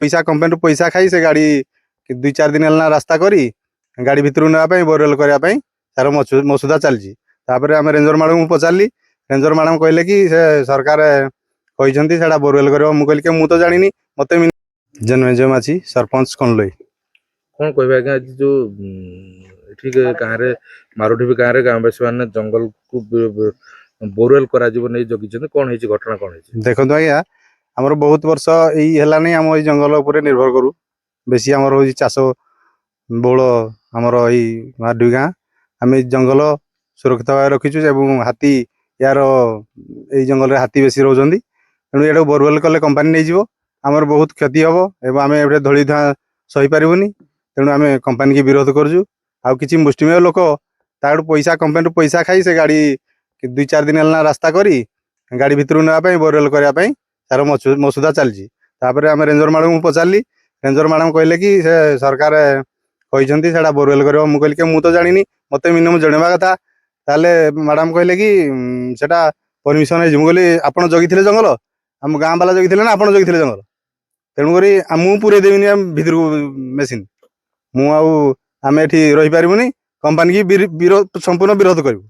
पैसा कंपनी पैसा खाई से गाड़ी 2-4 दिन है रास्ता करी गाड़ी भितर नापी बोरवेल करने तार मसुदा चलती आम रेंजर मैडम को पचारि रेंजर मैडम कहले कि से सरकार कहते बोरवेल कर मुझे कहली मुझे तो जानी मत जन्मेजय माछी सरपंच कनलोई कौन कह आज्ञा जो ठीक गाँव मारुठी गाँव में गाँववासी मैंने जंगल को बोरवेल करा जगी कौन है घटना कौन है देखो आज्ञा आमर बहुत वर्ष यही है आम ये जंगल उपर निर्भर करूँ बेसी आमर हो चाष बहुल आमर यही मारुठी गाँ आम जंगल सुरक्षित भाव रखीचु हाथी यार यही जंगल हाथी बेसी रोचंदी तेणु ये बोरवेल कले कंपानी नहीं जीवो आमर बहुत क्षति हम एवं आम ए धूली धुआं सही पारूनी तेणु आम कंपानी की विरोध करुँ आउ कि मुष्टिमेय लोक ताकू पैसा कंपानी पैसा खाई से गाड़ी 2-4 दिन है रास्ता करी गाड़ी भितर नापी बोरवेल करने तार मसुदा चलती आम रेंजर मैडम को पचारि रेंजर मैडम कहले कि से सरकार कहते बोरवेल कर मुझे कहली मुझे तो जानी मत मिनिमम जनवा कथा ताले मैडम कहले कि सेटा परमिशन है मुझे आप जगी जंगल आम गाँ बाला जगी ना आप जगी जंगल तेणुक मुझे पूरे देविनी भितर मेसीन मुझे रही पारूनी कंपानी की संपूर्ण विरोध करूँ।